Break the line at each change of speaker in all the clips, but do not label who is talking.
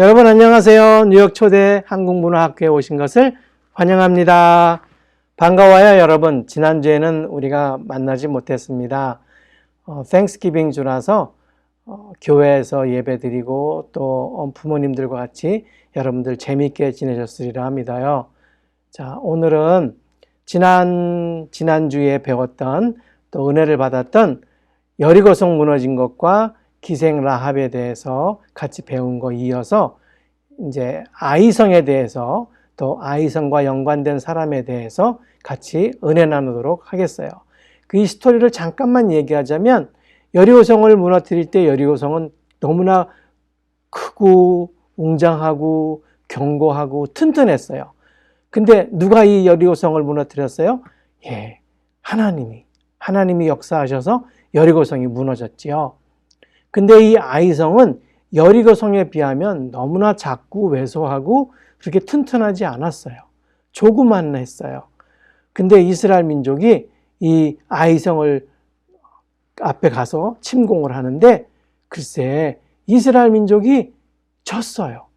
여러분 안녕하세요. 뉴욕 초대 한국문화학교에 오신 것을 환영합니다. 반가워요 여러분. 지난주에는 우리가 만나지 못했습니다. 땡스기빙 주라서 교회에서 예배드리고 또 부모님들과 같이 여러분들 재미있게 지내셨으리라 합니다요. 자, 오늘은 지난주에 배웠던 또 은혜를 받았던 여리고성 무너진 것과 기생 라합에 대해서 같이 배운 거 이어서 이제 아이성에 대해서 또 아이성과 연관된 사람에 대해서 같이 은혜 나누도록 하겠어요. 그 스토리를 잠깐만 얘기하자면 여리고성을 무너뜨릴 때 여리고성은 너무나 크고 웅장하고 견고하고 튼튼했어요. 근데 누가 이 여리고성을 무너뜨렸어요? 하나님이 역사하셔서 여리고성이 무너졌지요. 근데 이 아이성은 여리고성에 비하면 너무나 작고 왜소하고 그렇게 튼튼하지 않았어요. 조그만했어요. 근데 이스라엘 민족이 이 아이성을 앞에 가서 침공을 하는데 글쎄 이스라엘 민족이 졌어요.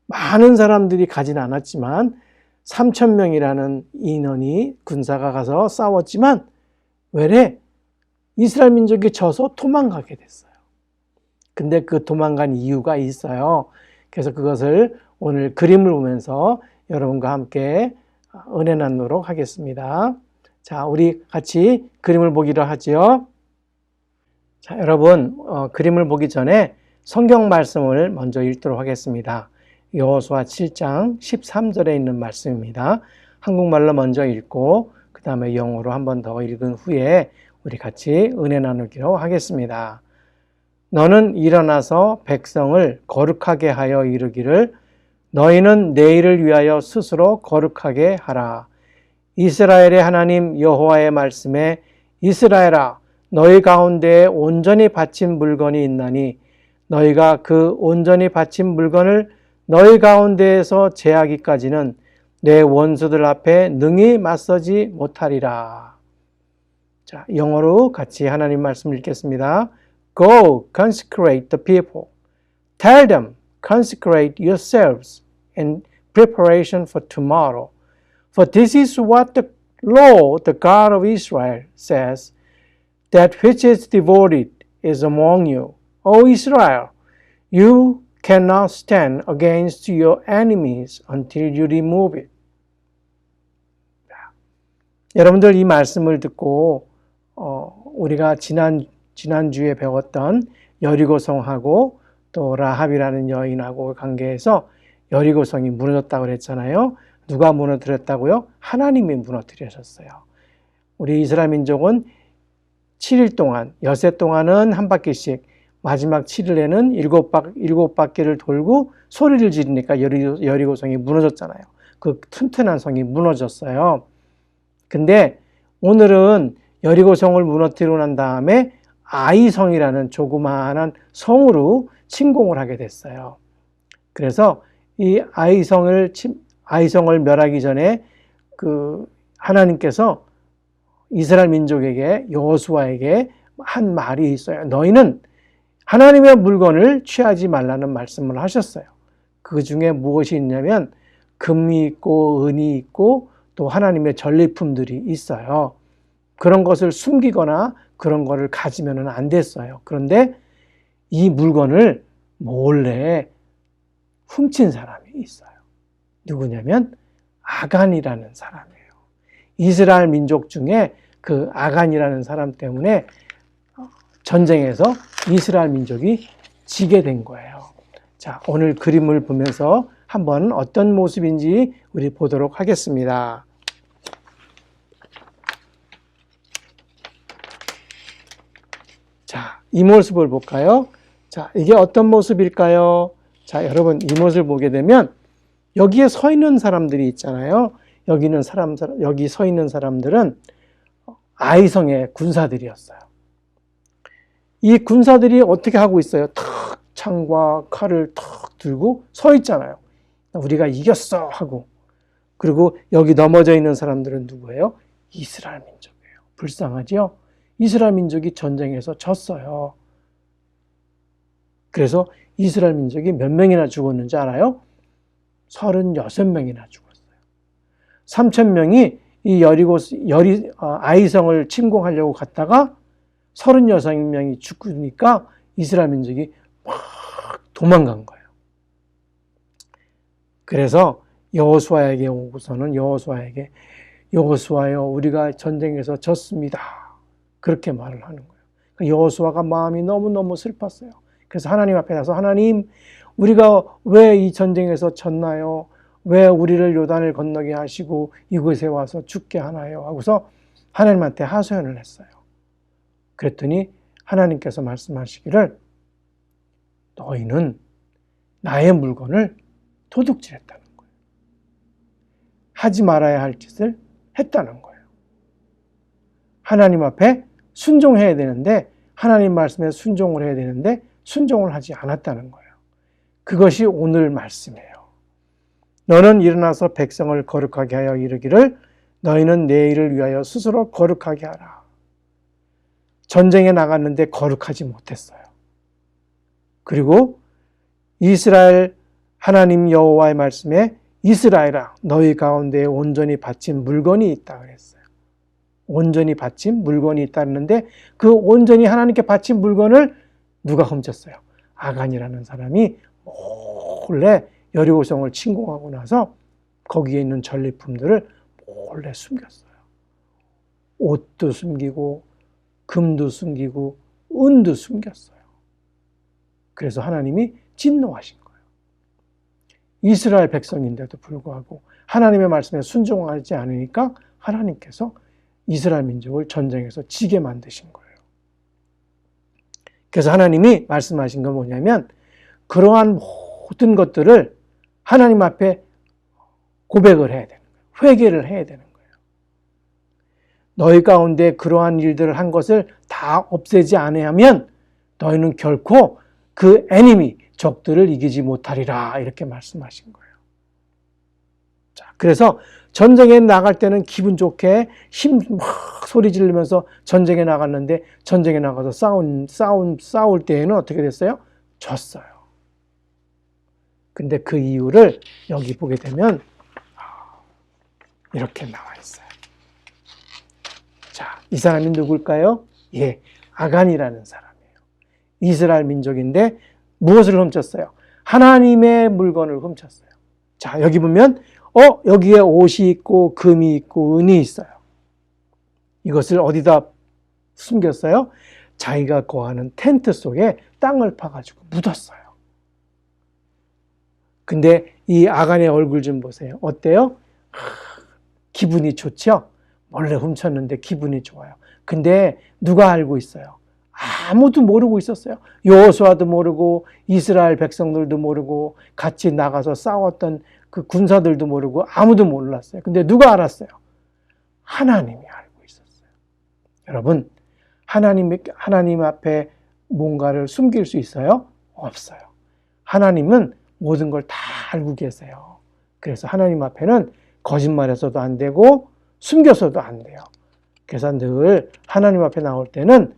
많은 사람들이 가진 않았지만 3,000명이라는 인원이 군사가 가서 싸웠지만 왜래? 이스라엘 민족이 져서 도망가게 됐어요. 근데 그 도망간 이유가 있어요. 그래서 그것을 오늘 그림을 보면서 여러분과 함께 은혜 나누도록 하겠습니다. 자, 우리 같이 그림을 보기로 하죠. 자, 여러분 그림을 보기 전에 성경 말씀을 먼저 읽도록 하겠습니다. 여호수아 7장 13절에 있는 말씀입니다. 한국말로 먼저 읽고 그 다음에 영어로 한 번 더 읽은 후에 우리 같이 은혜 나누기로 하겠습니다. 너는 일어나서 백성을 거룩하게 하여 이르기를 너희는 내일을 위하여 스스로 거룩하게 하라. 이스라엘의 하나님 여호와의 말씀에 이스라엘아 너희 가운데에 온전히 바친 물건이 있나니 너희가 그 온전히 바친 물건을 너희 가운데에서 제하기까지는 내 원수들 앞에 능히 맞서지 못하리라. 자, 영어로 같이 하나님 말씀 읽겠습니다. Go, consecrate the people. Tell them, consecrate yourselves in preparation for tomorrow. For this is what the Lord, the God of Israel, says, that which is devoted is among you. O Israel, you cannot stand against your enemies until you remove it. 여러분들 이 말씀을 듣고 우리가 지난주에 배웠던 여리고성하고 또 라합이라는 여인하고 관계해서 여리고성이 무너졌다고 그랬잖아요. 누가 무너뜨렸다고요? 하나님이 무너뜨리셨어요. 우리 이스라엘 민족은 7일 동안, 엿새 동안은 한 바퀴씩, 마지막 7일에는 7바퀴를 돌고 소리를 지르니까 여리고성이 무너졌잖아요. 그 튼튼한 성이 무너졌어요. 근데 오늘은 여리고성을 무너뜨리고 난 다음에 아이성이라는 조그마한 성으로 침공을 하게 됐어요. 그래서 이 아이성을 멸하기 전에 하나님께서 이스라엘 민족에게 여호수아에게 한 말이 있어요. 너희는 하나님의 물건을 취하지 말라는 말씀을 하셨어요. 그 중에 무엇이 있냐면 금이 있고 은이 있고 또 하나님의 전리품들이 있어요. 그런 것을 숨기거나 그런 거를 가지면 안 됐어요. 그런데 이 물건을 몰래 훔친 사람이 있어요. 누구냐면 아간이라는 사람이에요. 이스라엘 민족 중에 그 아간이라는 사람 때문에 전쟁에서 이스라엘 민족이 지게 된 거예요. 자, 오늘 그림을 보면서 한번 어떤 모습인지 우리 보도록 하겠습니다. 자, 이 모습을 볼까요? 자, 이게 어떤 모습일까요? 자, 여러분 이 모습을 보게 되면 여기에 서 있는 사람들이 있잖아요. 여기 서 있는 사람들은 아이성의 군사들이었어요. 이 군사들이 어떻게 하고 있어요? 탁 창과 칼을 탁 들고 서 있잖아요. 우리가 이겼어 하고. 그리고 여기 넘어져 있는 사람들은 누구예요? 이스라엘 민족이에요. 불쌍하죠? 이스라엘 민족이 전쟁에서 졌어요. 그래서 이스라엘 민족이 몇 명이나 죽었는지 알아요? 36명이나 죽었어요. 3,000명이 이 아이성을 침공하려고 갔다가 36명이 죽으니까 이스라엘 민족이 막 도망간 거예요. 그래서 여호수아에게 오고서는 여호수아여 우리가 전쟁에서 졌습니다. 그렇게 말을 하는 거예요. 여호수아가 마음이 너무너무 슬펐어요. 그래서 하나님 앞에 나서 하나님 우리가 왜 이 전쟁에서 졌나요? 왜 우리를 요단을 건너게 하시고 이곳에 와서 죽게 하나요? 하고서 하나님한테 하소연을 했어요. 그랬더니 하나님께서 말씀하시기를 너희는 나의 물건을 도둑질했다는 거예요. 하지 말아야 할 짓을 했다는 거예요. 하나님 앞에 순종해야 되는데 하나님 말씀에 순종을 해야 되는데 순종을 하지 않았다는 거예요. 그것이 오늘 말씀이에요. 너는 일어나서 백성을 거룩하게 하여 이르기를 너희는 내일을 위하여 스스로 거룩하게 하라. 전쟁에 나갔는데 거룩하지 못했어요. 그리고 이스라엘 하나님 여호와의 말씀에 이스라엘아 너희 가운데 온전히 바친 물건이 있다 그랬어요. 온전히 바친 물건이 있다는데 그 온전히 하나님께 바친 물건을 누가 훔쳤어요? 아간이라는 사람이 몰래 여리고성을 침공하고 나서 거기에 있는 전리품들을 몰래 숨겼어요. 옷도 숨기고 금도 숨기고 은도 숨겼어요. 그래서 하나님이 진노하신 거예요. 이스라엘 백성인데도 불구하고 하나님의 말씀에 순종하지 않으니까 하나님께서 이스라엘 민족을 전쟁에서 지게 만드신 거예요. 그래서 하나님이 말씀하신 건 뭐냐면 그러한 모든 것들을 하나님 앞에 고백을 해야 되는 거예요. 회개를 해야 되는 거예요. 너희 가운데 그러한 일들을 한 것을 다 없애지 않으면 너희는 결코 그 애니미, 적들을 이기지 못하리라 이렇게 말씀하신 거예요. 자, 그래서 전쟁에 나갈 때는 기분 좋게 막 소리 지르면서 전쟁에 나갔는데 전쟁에 나가서 싸울 때에는 어떻게 됐어요? 졌어요. 근데 그 이유를 여기 보게 되면 이렇게 나와 있어요. 자, 이 사람이 누굴까요? 예, 아간이라는 사람이에요. 이스라엘 민족인데 무엇을 훔쳤어요? 하나님의 물건을 훔쳤어요. 자, 여기 보면 여기에 옷이 있고 금이 있고 은이 있어요. 이것을 어디다 숨겼어요? 자기가 거하는 텐트 속에 땅을 파가지고 묻었어요. 근데 이 아간의 얼굴 좀 보세요. 어때요? 기분이 좋죠? 원래 훔쳤는데 기분이 좋아요. 근데 누가 알고 있어요? 아무도 모르고 있었어요. 여호수아도 모르고 이스라엘 백성들도 모르고 같이 나가서 싸웠던 그 군사들도 모르고 아무도 몰랐어요. 근데 누가 알았어요? 하나님이 알고 있었어요. 여러분, 하나님 앞에 뭔가를 숨길 수 있어요? 없어요. 하나님은 모든 걸 다 알고 계세요. 그래서 하나님 앞에는 거짓말해서도 안 되고 숨겨서도 안 돼요. 그래서 늘 하나님 앞에 나올 때는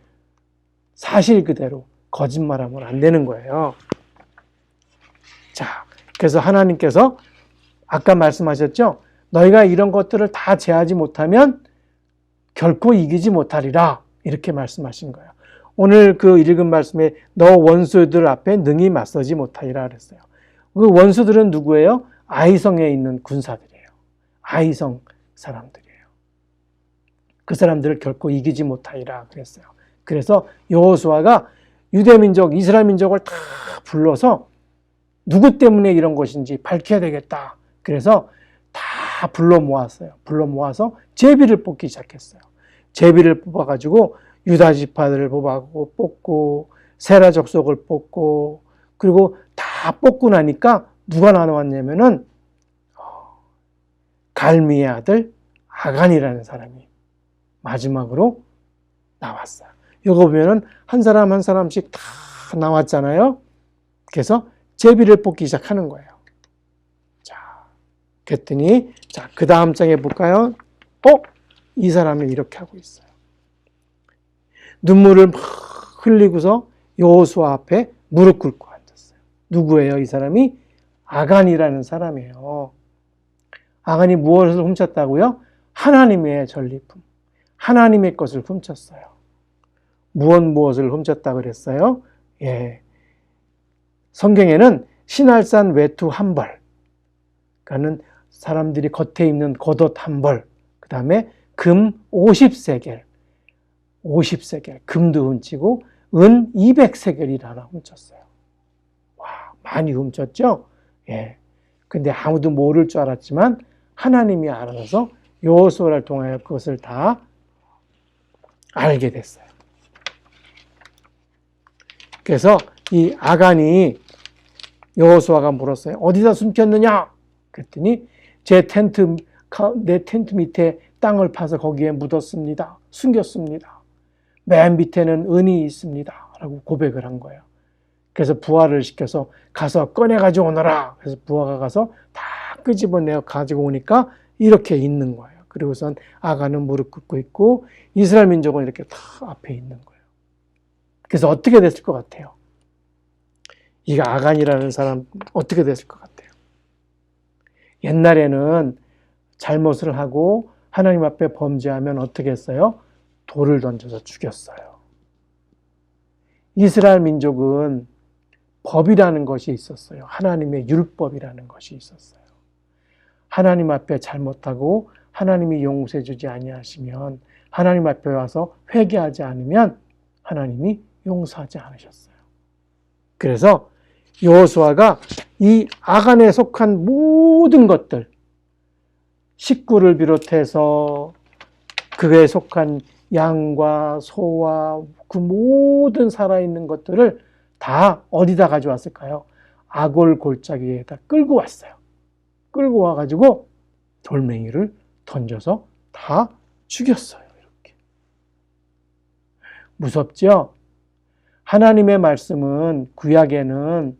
사실 그대로 거짓말하면 안 되는 거예요. 자, 그래서 하나님께서 아까 말씀하셨죠? 너희가 이런 것들을 다 제하지 못하면 결코 이기지 못하리라 이렇게 말씀하신 거예요. 오늘 그 읽은 말씀에 너 원수들 앞에 능히 맞서지 못하리라 그랬어요. 그 원수들은 누구예요? 아이성에 있는 군사들이에요. 아이성 사람들이에요. 그 사람들을 결코 이기지 못하리라 그랬어요. 그래서 여호수아가 유대민족, 이스라엘 민족을 다 불러서 누구 때문에 이런 것인지 밝혀야 되겠다. 그래서 다 불러 모았어요. 불러 모아서 제비를 뽑기 시작했어요. 제비를 뽑아가지고 유다 지파들을 뽑고 세라 족속을 뽑고 그리고 다 뽑고 나니까 누가 나왔냐면은 갈미의 아들 아간이라는 사람이 마지막으로 나왔어요. 이거 보면은 한 사람 한 사람씩 다 나왔잖아요. 그래서 제비를 뽑기 시작하는 거예요. 자, 그랬더니 자, 그 다음 장에 볼까요? 이 사람이 이렇게 하고 있어요. 눈물을 막 흘리고서 여호수아 앞에 무릎 꿇고 앉았어요. 누구예요? 이 사람이 아간이라는 사람이에요. 아간이 무엇을 훔쳤다고요? 하나님의 전리품, 하나님의 것을 훔쳤어요. 무엇을 훔쳤다 그랬어요? 예. 성경에는 신할산 외투 한 벌, 그러니까는 사람들이 겉에 입는 겉옷 한 벌, 그 다음에 금 50세겔, 50세겔, 금도 훔치고 은 200세겔이 하나 훔쳤어요. 와, 많이 훔쳤죠? 예. 근데 아무도 모를 줄 알았지만 하나님이 알아서 여호수아를 통하여 그것을 다 알게 됐어요. 그래서 이 아간이 여호수아가 물었어요. 어디다 숨겼느냐? 그랬더니 내 텐트 밑에 땅을 파서 거기에 묻었습니다. 숨겼습니다. 맨 밑에는 은이 있습니다. 라고 고백을 한 거예요. 그래서 부하를 시켜서 가서 꺼내 가지고 오너라. 그래서 부하가 가서 다 끄집어내어 가지고 오니까 이렇게 있는 거예요. 그리고선 아간은 무릎 꿇고 있고 이스라엘 민족은 이렇게 다 앞에 있는 거예요. 그래서 어떻게 됐을 것 같아요? 이 아간이라는 사람 어떻게 됐을 것 같아요? 옛날에는 잘못을 하고 하나님 앞에 범죄하면 어떻게 했어요? 돌을 던져서 죽였어요. 이스라엘 민족은 법이라는 것이 있었어요. 하나님의 율법이라는 것이 있었어요. 하나님 앞에 잘못하고 하나님이 용서해 주지 아니하시면, 하나님 앞에 와서 회개하지 않으면 하나님이 용서하지 않으셨어요. 그래서 여호수아가 이 아간에 속한 모든 것들, 식구를 비롯해서 그에 속한 양과 소와 그 모든 살아있는 것들을 다 어디다 가져왔을까요? 아골 골짜기에다 끌고 왔어요. 끌고 와가지고 돌멩이를 던져서 다 죽였어요. 이렇게. 무섭죠? 하나님의 말씀은, 구약에는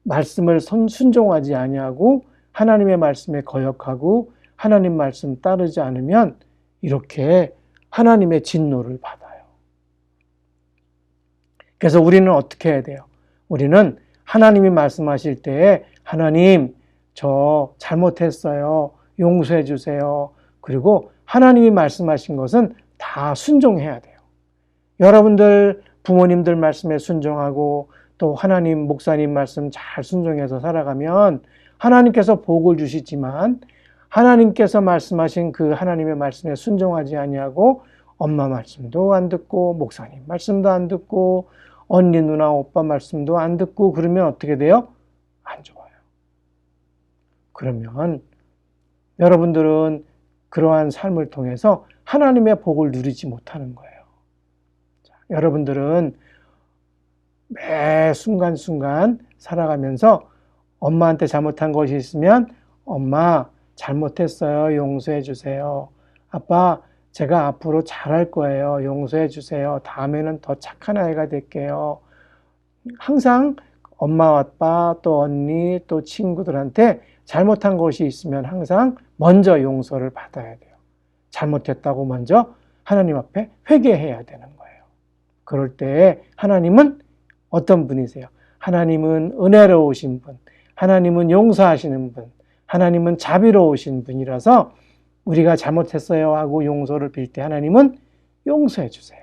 말씀을 순종하지 아니하고 하나님의 말씀에 거역하고 하나님 말씀 따르지 않으면 이렇게 하나님의 진노를 받아요. 그래서 우리는 어떻게 해야 돼요? 우리는 하나님이 말씀하실 때에 하나님, 저 잘못했어요. 용서해 주세요. 그리고 하나님이 말씀하신 것은 다 순종해야 돼요. 여러분들 부모님들 말씀에 순종하고 또 하나님 목사님 말씀 잘 순종해서 살아가면 하나님께서 복을 주시지만, 하나님께서 말씀하신 그 하나님의 말씀에 순종하지 아니하고 엄마 말씀도 안 듣고 목사님 말씀도 안 듣고 언니 누나 오빠 말씀도 안 듣고 그러면 어떻게 돼요? 안 좋아요. 그러면 여러분들은 그러한 삶을 통해서 하나님의 복을 누리지 못하는 거예요. 여러분들은 매 순간순간 살아가면서 엄마한테 잘못한 것이 있으면 엄마 잘못했어요. 용서해 주세요. 아빠 제가 앞으로 잘할 거예요. 용서해 주세요. 다음에는 더 착한 아이가 될게요. 항상 엄마 아빠 또 언니 또 친구들한테 잘못한 것이 있으면 항상 먼저 용서를 받아야 돼요. 잘못했다고 먼저 하나님 앞에 회개해야 되는 거예요. 그럴 때 하나님은 어떤 분이세요? 하나님은 은혜로우신 분, 하나님은 용서하시는 분, 하나님은 자비로우신 분이라서 우리가 잘못했어요 하고 용서를 빌 때 하나님은 용서해 주세요.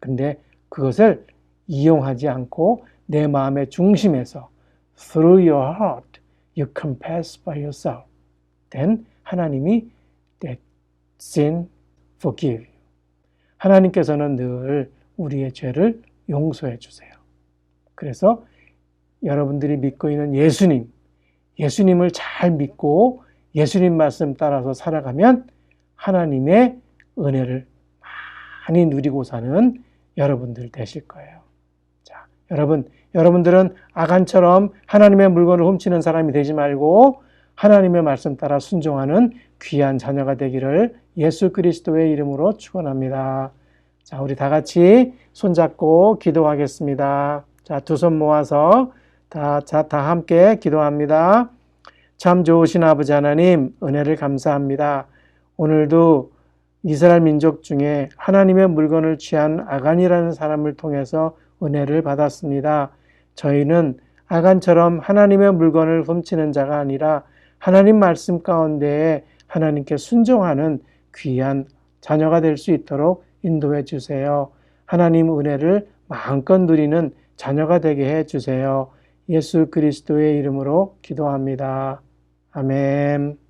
근데 그것을 이용하지 않고 내 마음의 중심에서 through your heart you confess by yourself, then 하나님이 that sin forgive you. 하나님께서는 늘 우리의 죄를 용서해 주세요. 그래서 여러분들이 믿고 있는 예수님을 잘 믿고 예수님 말씀 따라서 살아가면 하나님의 은혜를 많이 누리고 사는 여러분들 되실 거예요. 자, 여러분들은 아간처럼 하나님의 물건을 훔치는 사람이 되지 말고 하나님의 말씀 따라 순종하는 귀한 자녀가 되기를 예수 그리스도의 이름으로 축원합니다. 자, 우리 다 같이 손잡고 기도하겠습니다. 자, 두 손 모아서 다 함께 기도합니다. 참 좋으신 아버지 하나님, 은혜를 감사합니다. 오늘도 이스라엘 민족 중에 하나님의 물건을 취한 아간이라는 사람을 통해서 은혜를 받았습니다. 저희는 아간처럼 하나님의 물건을 훔치는 자가 아니라 하나님 말씀 가운데에 하나님께 순종하는 귀한 자녀가 될 수 있도록 인도해 주세요. 하나님 은혜를 마음껏 누리는 자녀가 되게 해 주세요. 예수 그리스도의 이름으로 기도합니다. 아멘.